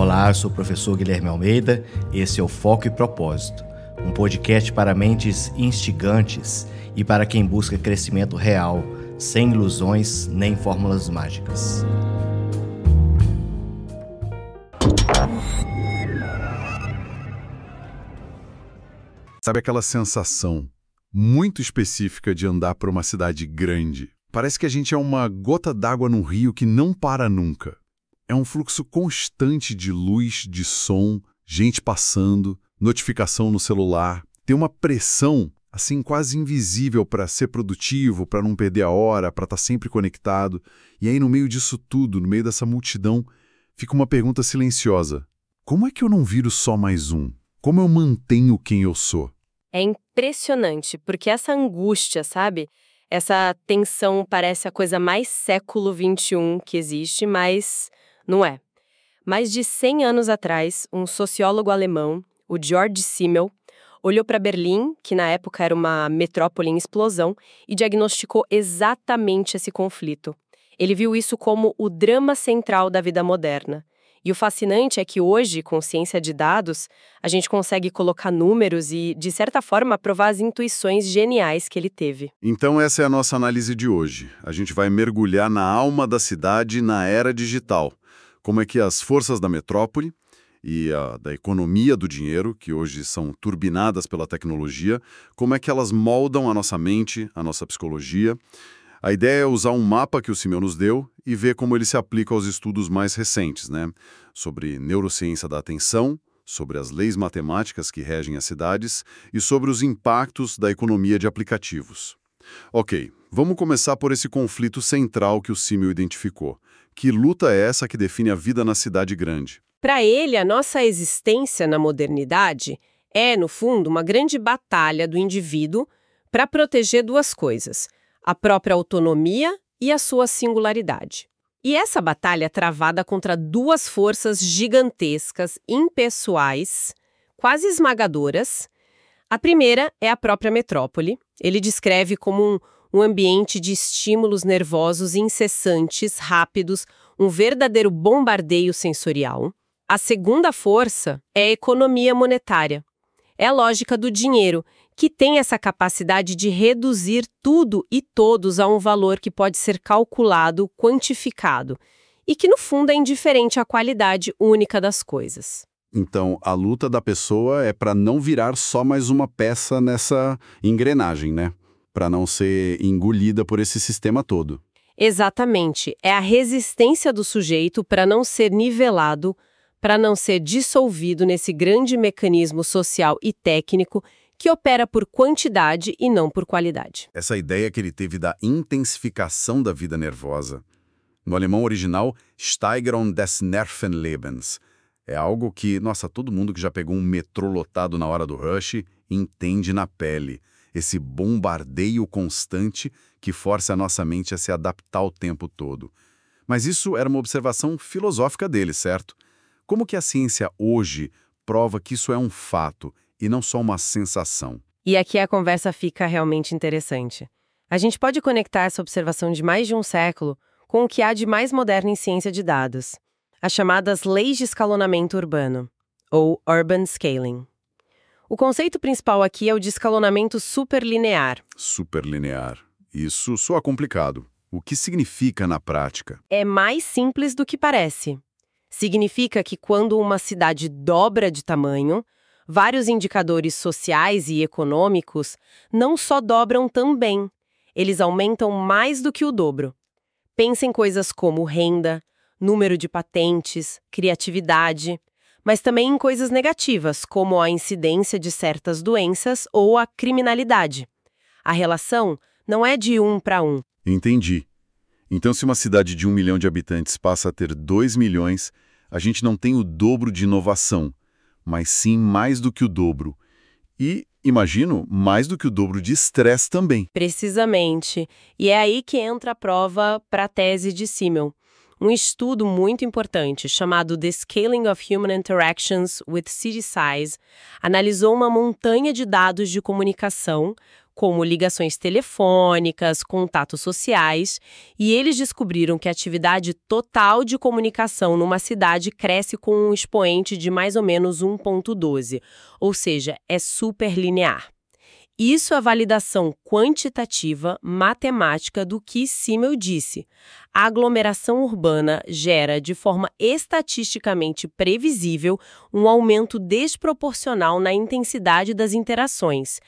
Olá, eu sou o professor Guilherme Almeida, esse é o Foco e Propósito, um podcast para mentes instigantes e para quem busca crescimento real, sem ilusões nem fórmulas mágicas. Sabe aquela sensação muito específica de andar por uma cidade grande? Parece que a gente é uma gota d'água num rio que não para nunca. É um fluxo constante de luz, de som, gente passando, notificação no celular. Tem uma pressão, assim, quase invisível para ser produtivo, para não perder a hora, para estar sempre conectado. E aí, no meio disso tudo, no meio dessa multidão, fica uma pergunta silenciosa. Como é que eu não viro só mais um? Como eu mantenho quem eu sou? É impressionante, porque essa angústia, sabe? Essa tensão parece a coisa mais século XXI que existe, mas não é. Mais de 100 anos atrás, um sociólogo alemão, o Georg Simmel, olhou para Berlim, que na época era uma metrópole em explosão, e diagnosticou exatamente esse conflito. Ele viu isso como o drama central da vida moderna. E o fascinante é que hoje, com ciência de dados, a gente consegue colocar números e, de certa forma, provar as intuições geniais que ele teve. Então essa é a nossa análise de hoje. A gente vai mergulhar na alma da cidade na era digital. Como é que as forças da metrópole e da economia do dinheiro, que hoje são turbinadas pela tecnologia, como é que elas moldam a nossa mente, a nossa psicologia. A ideia é usar um mapa que o Simmel nos deu e ver como ele se aplica aos estudos mais recentes, né? Sobre neurociência da atenção, sobre as leis matemáticas que regem as cidades e sobre os impactos da economia de aplicativos. Ok, vamos começar por esse conflito central que o Simmel identificou. Que luta é essa que define a vida na cidade grande? Para ele, a nossa existência na modernidade é, no fundo, uma grande batalha do indivíduo para proteger duas coisas: a própria autonomia e a sua singularidade. E essa batalha é travada contra duas forças gigantescas, impessoais, quase esmagadoras. A primeira é a própria metrópole. Ele descreve como um ambiente de estímulos nervosos incessantes, rápidos, um verdadeiro bombardeio sensorial. A segunda força é a economia monetária. É a lógica do dinheiro, que tem essa capacidade de reduzir tudo e todos a um valor que pode ser calculado, quantificado, e que, no fundo, é indiferente à qualidade única das coisas. Então, a luta da pessoa é para não virar só mais uma peça nessa engrenagem, né? Para não ser engolida por esse sistema todo. Exatamente. É a resistência do sujeito para não ser nivelado, para não ser dissolvido nesse grande mecanismo social e técnico que opera por quantidade e não por qualidade. Essa ideia que ele teve da intensificação da vida nervosa. No alemão original, Steigerung des Nervenlebens. É algo que, nossa, todo mundo que já pegou um metrô lotado na hora do rush entende na pele. Esse bombardeio constante que força a nossa mente a se adaptar o tempo todo. Mas isso era uma observação filosófica dele, certo? Como que a ciência hoje prova que isso é um fato e não só uma sensação? E aqui a conversa fica realmente interessante. A gente pode conectar essa observação de mais de um século com o que há de mais moderno em ciência de dados, as chamadas leis de escalonamento urbano, ou urban scaling. O conceito principal aqui é o de escalonamento superlinear. Superlinear. Isso soa complicado. O que significa na prática? É mais simples do que parece. Significa que quando uma cidade dobra de tamanho, vários indicadores sociais e econômicos não só dobram também, eles aumentam mais do que o dobro. Pensa em coisas como renda, número de patentes, criatividade, mas também em coisas negativas, como a incidência de certas doenças ou a criminalidade. A relação não é de 1 para 1. Entendi. Então, se uma cidade de 1 milhão de habitantes passa a ter 2 milhões, a gente não tem o dobro de inovação, mas sim mais do que o dobro. E, imagino, mais do que o dobro de estresse também. Precisamente. E é aí que entra a prova para a tese de Simmel. Um estudo muito importante, chamado The Scaling of Human Interactions with City Size, analisou uma montanha de dados de comunicação como ligações telefônicas, contatos sociais, e eles descobriram que a atividade total de comunicação numa cidade cresce com um expoente de mais ou menos 1,12, ou seja, é super linear. Isso é validação quantitativa, matemática do que Simmel disse. A aglomeração urbana gera, de forma estatisticamente previsível, um aumento desproporcional na intensidade das interações.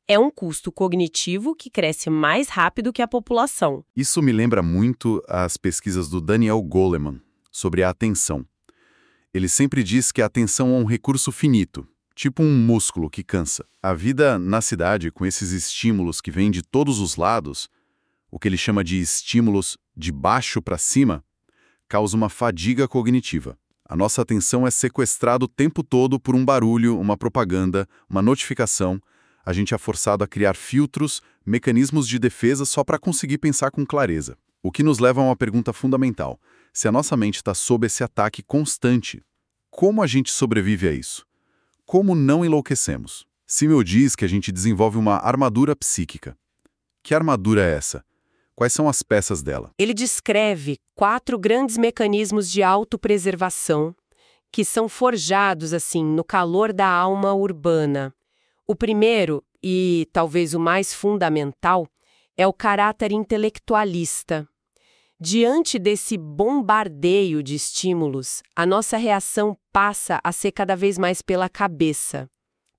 É um custo cognitivo que cresce mais rápido que a população. Isso me lembra muito as pesquisas do Daniel Goleman sobre a atenção. Ele sempre diz que a atenção é um recurso finito, tipo um músculo que cansa. A vida na cidade, com esses estímulos que vêm de todos os lados, o que ele chama de estímulos de baixo para cima, causa uma fadiga cognitiva. A nossa atenção é sequestrada o tempo todo por um barulho, uma propaganda, uma notificação. A gente é forçado a criar filtros, mecanismos de defesa só para conseguir pensar com clareza. O que nos leva a uma pergunta fundamental. Se a nossa mente está sob esse ataque constante, como a gente sobrevive a isso? Como não enlouquecemos? Simmel diz que a gente desenvolve uma armadura psíquica. Que armadura é essa? Quais são as peças dela? Ele descreve 4 grandes mecanismos de autopreservação que são forjados, assim, no calor da alma urbana. O primeiro, e talvez o mais fundamental, é o caráter intelectualista. Diante desse bombardeio de estímulos, a nossa reação passa a ser cada vez mais pela cabeça,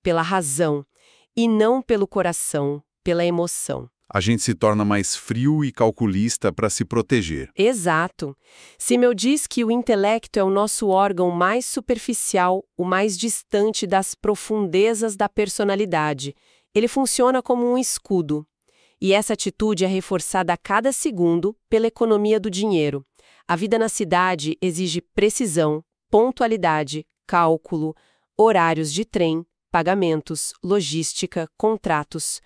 pela razão, e não pelo coração, pela emoção. A gente se torna mais frio e calculista para se proteger. Exato. Simmel diz que o intelecto é o nosso órgão mais superficial, o mais distante das profundezas da personalidade. Ele funciona como um escudo. E essa atitude é reforçada a cada segundo pela economia do dinheiro. A vida na cidade exige precisão, pontualidade, cálculo, horários de trem, pagamentos, logística, contratos.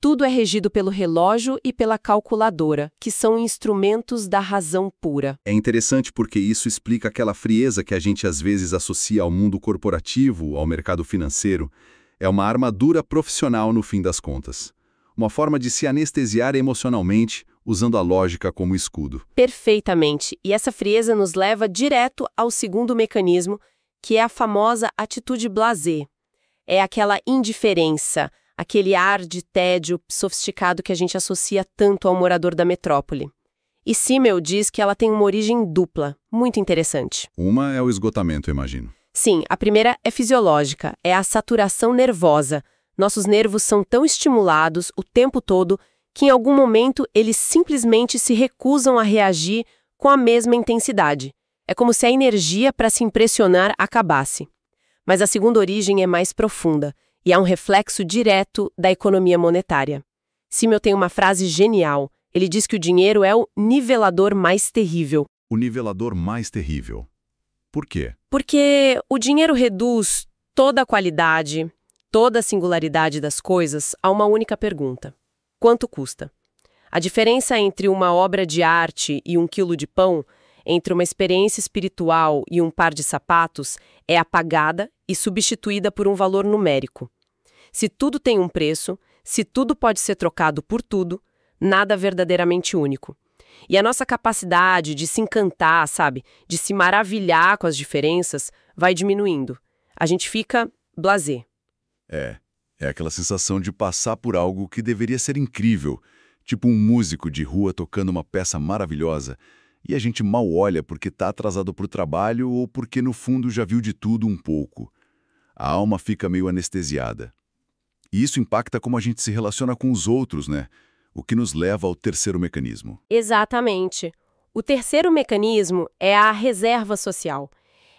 Tudo é regido pelo relógio e pela calculadora, que são instrumentos da razão pura. É interessante porque isso explica aquela frieza que a gente às vezes associa ao mundo corporativo, ao mercado financeiro. É uma armadura profissional no fim das contas. Uma forma de se anestesiar emocionalmente, usando a lógica como escudo. Perfeitamente. E essa frieza nos leva direto ao segundo mecanismo, que é a famosa atitude blasé. É aquela indiferença, aquele ar de tédio sofisticado que a gente associa tanto ao morador da metrópole. E Simmel diz que ela tem uma origem dupla, muito interessante. Uma é o esgotamento, eu imagino. Sim, a primeira é fisiológica, é a saturação nervosa. Nossos nervos são tão estimulados o tempo todo que em algum momento eles simplesmente se recusam a reagir com a mesma intensidade. É como se a energia para se impressionar acabasse. Mas a segunda origem é mais profunda e é um reflexo direto da economia monetária. Simmel tem uma frase genial. Ele diz que o dinheiro é o nivelador mais terrível. O nivelador mais terrível. Por quê? Porque o dinheiro reduz toda a qualidade, toda a singularidade das coisas a uma única pergunta. Quanto custa? A diferença entre uma obra de arte e 1 quilo de pão, entre uma experiência espiritual e um par de sapatos, é apagada e substituída por um valor numérico. Se tudo tem um preço, se tudo pode ser trocado por tudo, nada verdadeiramente único. E a nossa capacidade de se encantar, sabe, de se maravilhar com as diferenças, vai diminuindo. A gente fica blasé. É aquela sensação de passar por algo que deveria ser incrível, tipo um músico de rua tocando uma peça maravilhosa, e a gente mal olha porque está atrasado para o trabalho ou porque no fundo já viu de tudo um pouco. A alma fica meio anestesiada. E isso impacta como a gente se relaciona com os outros, né? O que nos leva ao terceiro mecanismo. Exatamente. O terceiro mecanismo é a reserva social.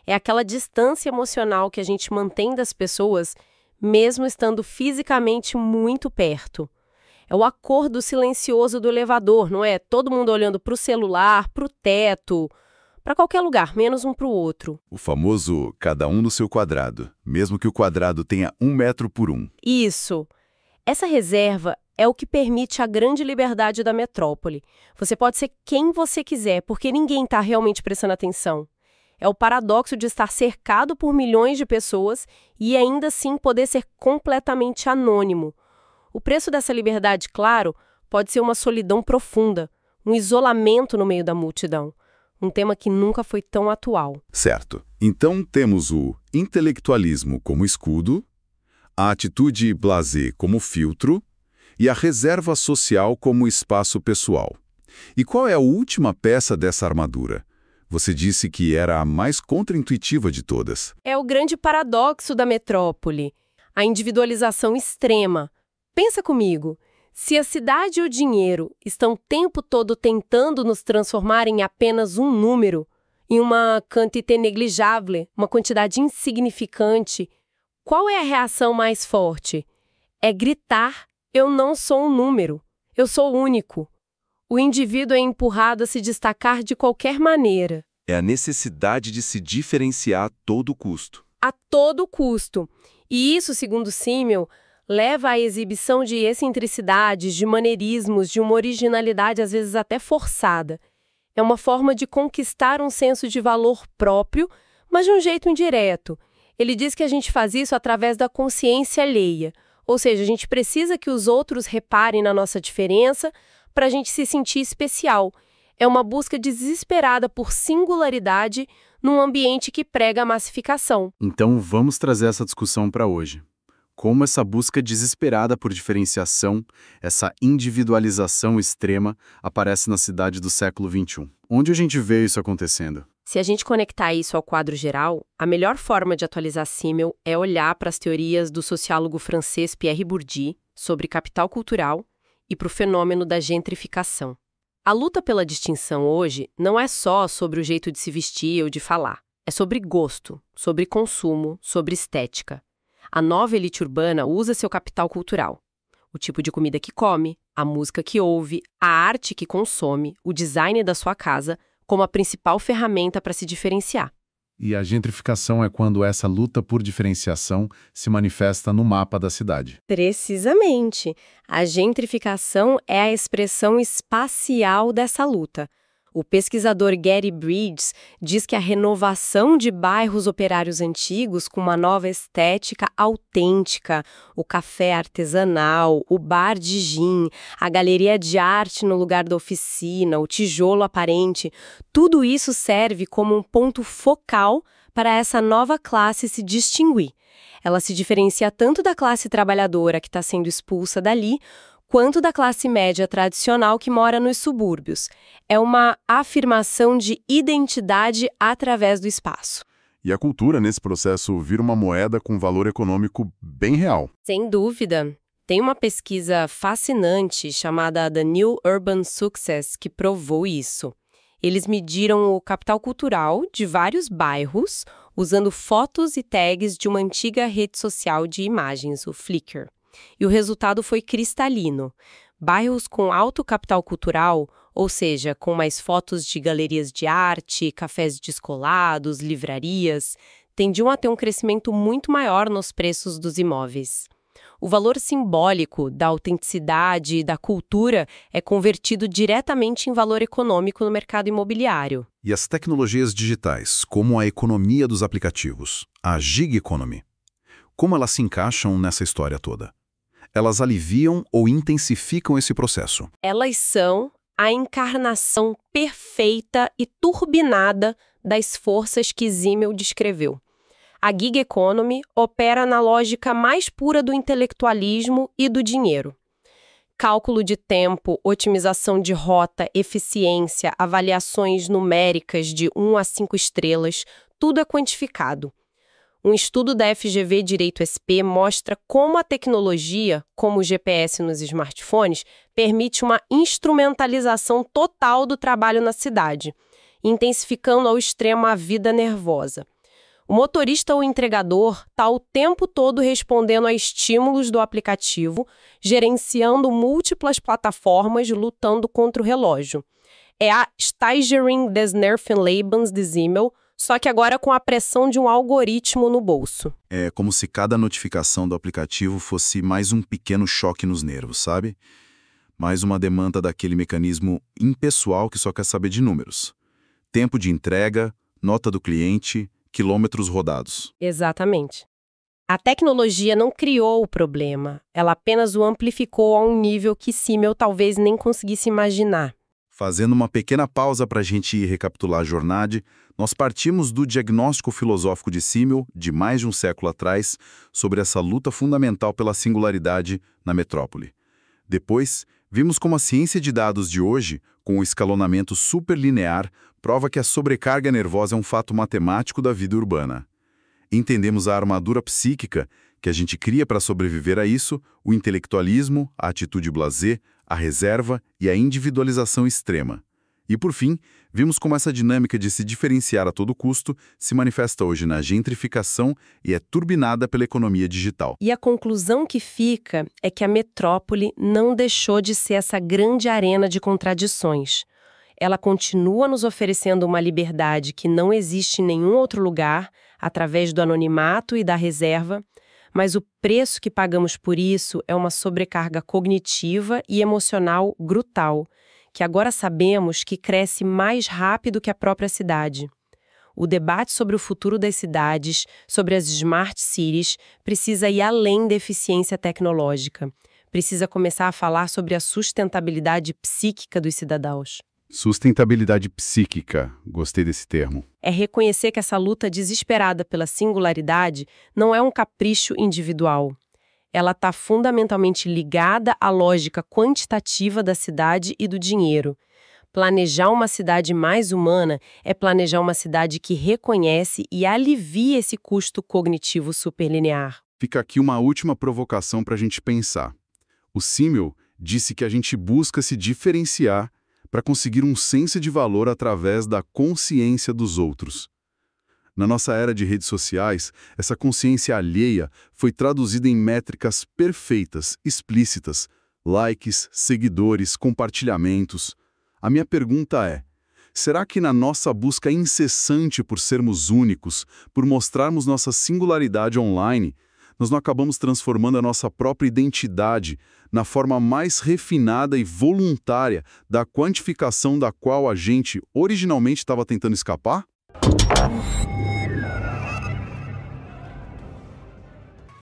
É aquela distância emocional que a gente mantém das pessoas, mesmo estando fisicamente muito perto. É o acordo silencioso do elevador, não é? Todo mundo olhando para o celular, para o teto, para qualquer lugar, menos um para o outro. O famoso cada um no seu quadrado, mesmo que o quadrado tenha 1 metro por 1. Isso. Essa reserva é o que permite a grande liberdade da metrópole. Você pode ser quem você quiser, porque ninguém está realmente prestando atenção. É o paradoxo de estar cercado por milhões de pessoas e ainda assim poder ser completamente anônimo. O preço dessa liberdade, claro, pode ser uma solidão profunda, um isolamento no meio da multidão. Um tema que nunca foi tão atual. Certo. Então temos o intelectualismo como escudo, a atitude blasé como filtro e a reserva social como espaço pessoal. E qual é a última peça dessa armadura? Você disse que era a mais contraintuitiva de todas. É o grande paradoxo da metrópole, a individualização extrema. Pensa comigo, se a cidade e o dinheiro estão o tempo todo tentando nos transformar em apenas um número, em uma quantité négligeable, uma quantidade insignificante, qual é a reação mais forte? É gritar: eu não sou um número, eu sou único. O indivíduo é empurrado a se destacar de qualquer maneira. É a necessidade de se diferenciar a todo custo. A todo custo. E isso, segundo Simmel, leva à exibição de excentricidades, de maneirismos, de uma originalidade às vezes até forçada. É uma forma de conquistar um senso de valor próprio, mas de um jeito indireto. Ele diz que a gente faz isso através da consciência alheia. Ou seja, a gente precisa que os outros reparem na nossa diferença para a gente se sentir especial. É uma busca desesperada por singularidade num ambiente que prega a massificação. Então vamos trazer essa discussão para hoje. Como essa busca desesperada por diferenciação, essa individualização extrema, aparece na cidade do século XXI. Onde a gente vê isso acontecendo? Se a gente conectar isso ao quadro geral, a melhor forma de atualizar Simmel é olhar para as teorias do sociólogo francês Pierre Bourdieu sobre capital cultural e para o fenômeno da gentrificação. A luta pela distinção hoje não é só sobre o jeito de se vestir ou de falar. É sobre gosto, sobre consumo, sobre estética. A nova elite urbana usa seu capital cultural. O tipo de comida que come, a música que ouve, a arte que consome, o design da sua casa, como a principal ferramenta para se diferenciar. E a gentrificação é quando essa luta por diferenciação se manifesta no mapa da cidade. Precisamente. A gentrificação é a expressão espacial dessa luta. O pesquisador Gary Bridges diz que a renovação de bairros operários antigos com uma nova estética autêntica, o café artesanal, o bar de gin, a galeria de arte no lugar da oficina, o tijolo aparente, tudo isso serve como um ponto focal para essa nova classe se distinguir. Ela se diferencia tanto da classe trabalhadora que está sendo expulsa dali, quanto da classe média tradicional que mora nos subúrbios. É uma afirmação de identidade através do espaço. E a cultura, nesse processo, vira uma moeda com valor econômico bem real. Sem dúvida. Tem uma pesquisa fascinante chamada The New Urban Success que provou isso. Eles mediram o capital cultural de vários bairros usando fotos e tags de uma antiga rede social de imagens, o Flickr. E o resultado foi cristalino. Bairros com alto capital cultural, ou seja, com mais fotos de galerias de arte, cafés descolados, livrarias, tendiam a ter um crescimento muito maior nos preços dos imóveis. O valor simbólico da autenticidade e da cultura é convertido diretamente em valor econômico no mercado imobiliário. E as tecnologias digitais, como a economia dos aplicativos, a gig economy, como elas se encaixam nessa história toda? Elas aliviam ou intensificam esse processo? Elas são a encarnação perfeita e turbinada das forças que Simmel descreveu. A gig economy opera na lógica mais pura do intelectualismo e do dinheiro. Cálculo de tempo, otimização de rota, eficiência, avaliações numéricas de 1 a 5 estrelas, tudo é quantificado. Um estudo da FGV Direito SP mostra como a tecnologia, como o GPS nos smartphones, permite uma instrumentalização total do trabalho na cidade, intensificando ao extremo a vida nervosa. O motorista ou entregador está o tempo todo respondendo a estímulos do aplicativo, gerenciando múltiplas plataformas, lutando contra o relógio. É a Steigerung des Nervenlebens de Simmel, só que agora com a pressão de um algoritmo no bolso. É como se cada notificação do aplicativo fosse mais um pequeno choque nos nervos, sabe? Mais uma demanda daquele mecanismo impessoal que só quer saber de números. Tempo de entrega, nota do cliente, quilômetros rodados. Exatamente. A tecnologia não criou o problema, ela apenas o amplificou a um nível que Simmel talvez nem conseguisse imaginar. Fazendo uma pequena pausa para a gente recapitular a jornada, nós partimos do diagnóstico filosófico de Simmel, de mais de um século atrás, sobre essa luta fundamental pela singularidade na metrópole. Depois, vimos como a ciência de dados de hoje, com o escalonamento superlinear, prova que a sobrecarga nervosa é um fato matemático da vida urbana. Entendemos a armadura psíquica que a gente cria para sobreviver a isso, o intelectualismo, a atitude blasé, a reserva e a individualização extrema. E, por fim, vimos como essa dinâmica de se diferenciar a todo custo se manifesta hoje na gentrificação e é turbinada pela economia digital. E a conclusão que fica é que a metrópole não deixou de ser essa grande arena de contradições. Ela continua nos oferecendo uma liberdade que não existe em nenhum outro lugar, através do anonimato e da reserva, mas o preço que pagamos por isso é uma sobrecarga cognitiva e emocional brutal, que agora sabemos que cresce mais rápido que a própria cidade. O debate sobre o futuro das cidades, sobre as smart cities, precisa ir além da eficiência tecnológica. Precisa começar a falar sobre a sustentabilidade psíquica dos cidadãos. Sustentabilidade psíquica, gostei desse termo. É reconhecer que essa luta desesperada pela singularidade não é um capricho individual. Ela está fundamentalmente ligada à lógica quantitativa da cidade e do dinheiro. Planejar uma cidade mais humana é planejar uma cidade que reconhece e alivia esse custo cognitivo superlinear. Fica aqui uma última provocação para a gente pensar. O Simmel disse que a gente busca se diferenciar para conseguir um senso de valor através da consciência dos outros. Na nossa era de redes sociais, essa consciência alheia foi traduzida em métricas perfeitas, explícitas, likes, seguidores, compartilhamentos. A minha pergunta é, será que na nossa busca incessante por sermos únicos, por mostrarmos nossa singularidade online, nós não acabamos transformando a nossa própria identidade na forma mais refinada e voluntária da quantificação da qual a gente originalmente estava tentando escapar?